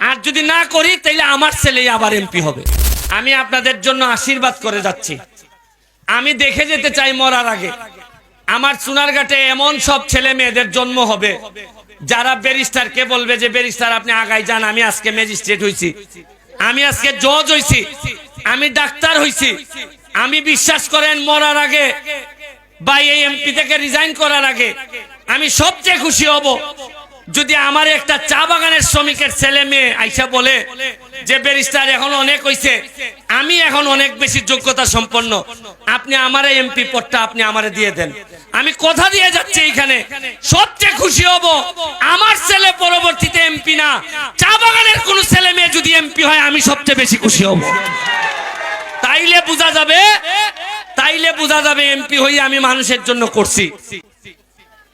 আর যদি না করি তাহলে আমার ছেলেই আবার এমপি হবে। আমি আপনাদের জন্য আশীর্বাদ করে যাচ্ছি। আমি দেখে যেতে চাই মরার আগে আমার সোনারঘাটে এমন সব ছেলে মেয়েদের জন্ম হবে যারা ব্যারিস্টারকে বলবে যে ব্যারিস্টার আপনি আগাই যান, আমি আজকে ম্যাজিস্ট্রেট হইছি, আমি আজকে জজ হইছি, আমি ডাক্তার হইছি। আমি বিশ্বাস করেন মরার আগে বা এই এমপি থেকে রিজাইন করার আগে আমি সবচেয়ে খুশি হব যদি আমার একটা চা বাগানের শ্রমিকের ছেলে মেয়ে আইসা বলে যে ব্যারিস্টার এখন অনেক হইছে, আমি এখন অনেক বেশি যোগ্যতা সম্পন্ন, আপনি আমার এমপি পদটা আপনি আমারে দিয়ে দেন। আমি কথা দিয়ে যাচ্ছি এইখানে সবচেয়ে খুশি হব আমার ছেলে পরবর্তীতে এমপি না, চা বাগানের কোন ছেলে মেয়ে যদি এমপি হয় আমি সবচেয়ে বেশি খুশি হব। তাইলে বোঝা যাবে এমপি হই আমি মানুষের জন্য করছি।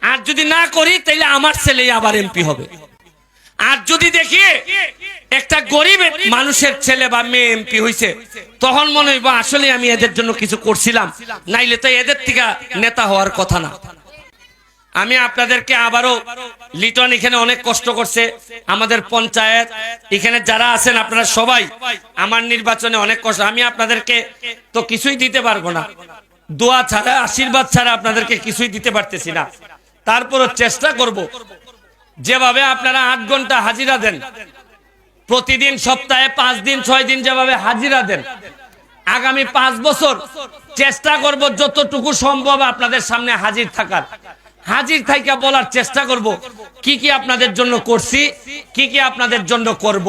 আর যদি না করি তাহলে আমার ছেলেই আবার এমপি হবে। আর যদি দেখি একটা গরিব মানুষের ছেলে বা মেয়ে এমপি হইছে, তখন মনে হইব আসলে আমি এদের জন্য কিছু করছিলাম, নাইলে তো এদের থেকে নেতা হওয়ার কথা না। আমি আপনাদেরকে আবারও, লিটন এখানে অনেক কষ্ট করছে, আমাদের পঞ্চায়েত এখানে যারা আছেন আপনারা সবাই আমার নির্বাচনে অনেক কষ্ট। আমি আপনাদেরকে তো কিছুই দিতে পারবো না, দোয়া ছাড়া আশীর্বাদ ছাড়া আপনাদেরকে কিছুই দিতে পারতেছি না। তারপরও চেষ্টা করব যেভাবে আপনারা 8 ঘন্টা হাজিরা দেন প্রতিদিন, সপ্তাহে 5 দিন 6 দিন যেভাবে হাজিরা দেন, আগামী 5 বছর চেষ্টা করব যতটুকু সম্ভব আপনাদের সামনে হাজির থাকার, হাজির থাইকা বলার চেষ্টা করব কি কি আপনাদের জন্য করছি, কি কি আপনাদের জন্য করব,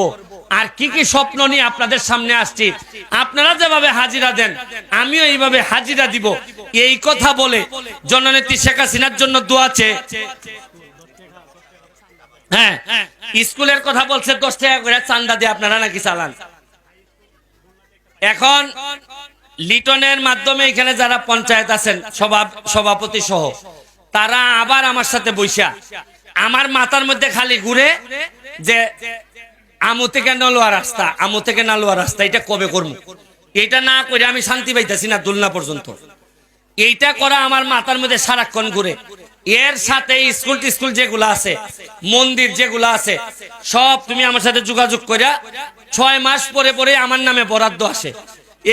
আর কি কি স্বপ্ন নিয়ে আপনাদের সামনে আসছি। আপনারা যেভাবে হাজিরা দেন আমিও এইভাবে হাজিরা দিব। এই কথা বলে জননেত্রী শেখ হাসিনার জন্য দোয়া চেয়ে, হ্যাঁ স্কুলের কথা বলছে 10 টাকা করে চান্দা দিয়ে আপনারা নাকি চালান। এখন লিটনের মাধ্যমে এখানে যারা পঞ্চায়েত আছেন সভাপতি সহ তারা আবার আমার সাথে বৈশা আমার মাথার মধ্যে খালি ঘুরে যে আমু থেকে নলোয়া রাস্তা, আমু থেকে নালোয়া রাস্তা, এটা কবে করবো? এটা না করে আমি শান্তি পাইতেছি না দুলনা পর্যন্ত। এইটা করা আমার মাথার মধ্যে সারাক্ষণ ঘুরে। এর সাথে স্কুল যেগুলো আছে, মন্দির যেগুলো আছে, সব তুমি আমার সাথে যোগাযোগ করে 6 মাস পরে পরে আমার নামে বরাদ্দ আসে।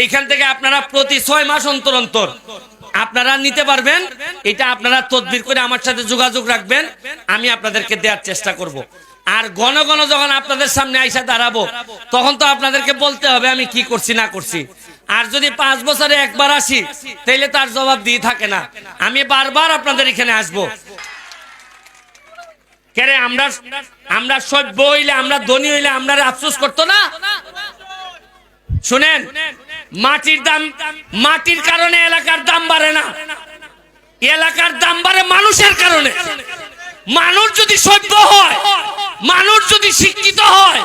এইখান থেকে আপনারা প্রতি 6 মাস অন্তর অন্তর আপনারা নিতে পারবেন। এটা আপনারা তদবির করে আমার সাথে যোগাযোগ রাখবেন, আমি আপনাদেরকে দেওয়ার চেষ্টা করব। আর ঘন ঘন যখন আপনাদের সামনে আইসা দাঁড়াবো তখন তো আপনাদেরকে বলতে হবে আমি কি করছি না করছি। আর যদি 5 বছরে একবার আসি তাহলে তার জবাব দিয়ে থাকে না। আমি বারবার আপনাদের এখানে আসবো। কেরে আমরা সভ্য হইলে, আমরা ধনী হইলে আমরা আফসোস করতো না? শুনেন, মাটির কারণে এলাকার দাম বাড়ে না, এলাকার দাম বাড়ে মানুষের কারণে। মানুষ যদি সভ্য হয়, মানুষ যদি শিক্ষিত হয়,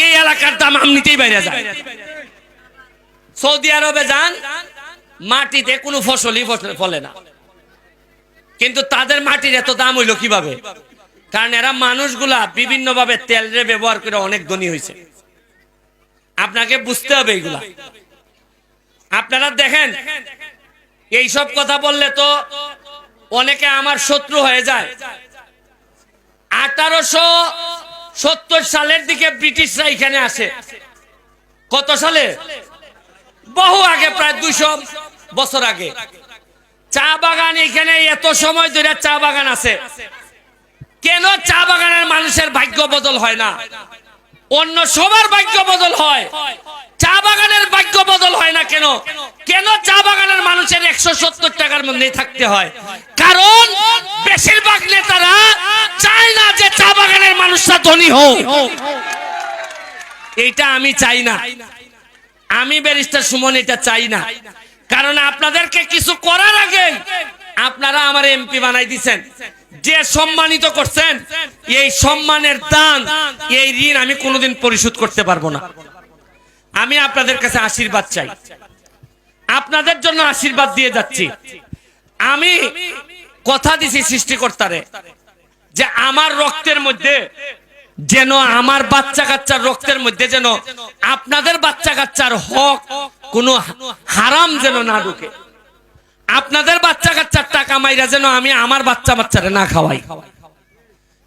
এই এলাকার দাম এমনিতেই বেড়ে যায়। সৌদি আরবে যান, মাটিতে কোনো ফসলই ফলে না, কিন্তু তাদের মাটির এত দাম হইলো কিভাবে? কারণ এরা মানুষগুলা বিভিন্ন ভাবে তেলের ব্যবহার করে অনেক ধনী হয়েছে। আপনাকে বুঝতে হবে এইগুলা। আপনারা দেখেন এইসব কথা বললে তো অনেকে আমার শত্রু হয়ে যায়। 1870 সালের দিকে ব্রিটিশরা এখানে আসে। কত সালে? বহু আগে, প্রায় 200 বছর আগে। চা বাগান এখানে এত সময় ধরে চা বাগান আছে, কেন চা বাগানের মানুষের ভাগ্য বদল হয় না? অন্য সবার ভাগ্য বদল হয়, চা বাগানের ভাগ্য বদল হয় না কেন? কেন চা বাগানের মানুষের 170 টাকার মধ্যেই থাকতে হয়? কারণ বেশিরভাগ নেতারা চায় না যে চা বাগানের মানুষরা ধনী হোক। এইটা আমি চাই না, আমি ব্যারিস্টার সুমন এটা চাই না। কারণ আপনাদেরকে কিছু করার আগে আপনারা আমার এমপি বানাই দিচ্ছেন, যে সম্মানিত করছেন, এই সম্মানের দান, এই ঋণ আমি কোনোদিন পরিশোধ করতে পারবো না। আমি আপনাদের কাছে আশীর্বাদ চাই, আপনাদের জন্য আশীর্বাদ দিয়ে যাচ্ছি। আমি কথা দিছি সৃষ্টিকর্তারে যে আমার রক্তের মধ্যে যেন, আমার বাচ্চা কাচ্চার রক্তের মধ্যে যেন আপনাদের বাচ্চা কাচ্চার হক কোনো হারাম যেন না ঢুকে। আপনাদের বাচ্চা কাচ্চার টাকা মাইরা যেন আমি আমার বাচ্চা বাচ্চারে না খাওয়াই,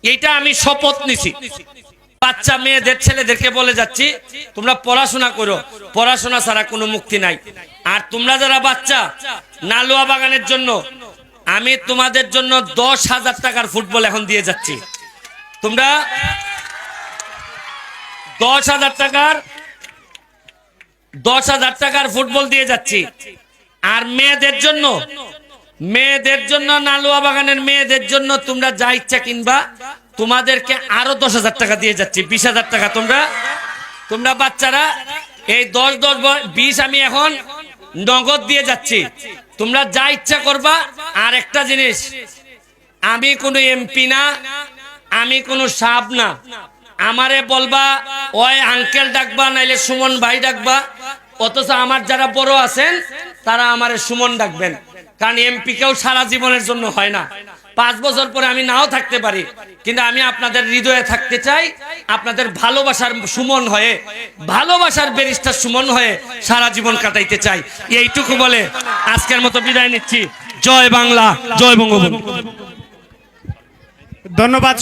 এইটা আমি শপথ নিছি। বাচ্চা মেয়েদের ছেলেদেরকে বলে যাচ্ছি, তোমরা পড়াশোনা করো, পড়াশোনা ছাড়া কোনো মুক্তি নাই। আর তোমরা যারা বাচ্চা, নালুয়া বাগানের জন্য আমি তোমাদের জন্য 10,000 টাকার ফুটবল এখন দিয়ে যাচ্ছি। তোমরা 10,000 টাকার ফুটবল দিয়ে যাচ্ছি। আর মেয়েদের জন্য নালুয়া বাগানের মেয়েদের জন্য তোমরা যা ইচ্ছা কিনবা, তোমাদেরকে আরো 10,000 টাকা দিয়ে যাচ্ছি, 20,000 টাকা। তোমরা বাচ্চারা এই 10-20 আমি এখন নগদ দিয়ে যাচ্ছি, তোমরা যা ইচ্ছা করবা। আর একটা জিনিস, আমি কোনো এমপি না, আমি কোনো সাব না, আমারে বলবা ওই আঙ্কেল ডাকবা, নাইলে সুমন ভাই ডাকবা। অথচ আমার যারা বড় আছেন তারা আমারে সুমন ডাকবেন, কারণ এমপি কেউ সারা জীবনের জন্য হয় না। 5 বছর পরে আমি নাও থাকতে পারি, কিন্তু আমি আপনাদের হৃদয়ে থাকতে চাই, আপনাদের ভালোবাসার সুমন হয়ে, ভালোবাসার ব্যারিস্টার সুমন হয়ে সারা জীবন কাটাইতে চাই। এইটুকু বলে আজকের মতো বিদায় নিচ্ছি। জয় বাংলা, জয় বঙ্গবন্ধু। ধন্যবাদ।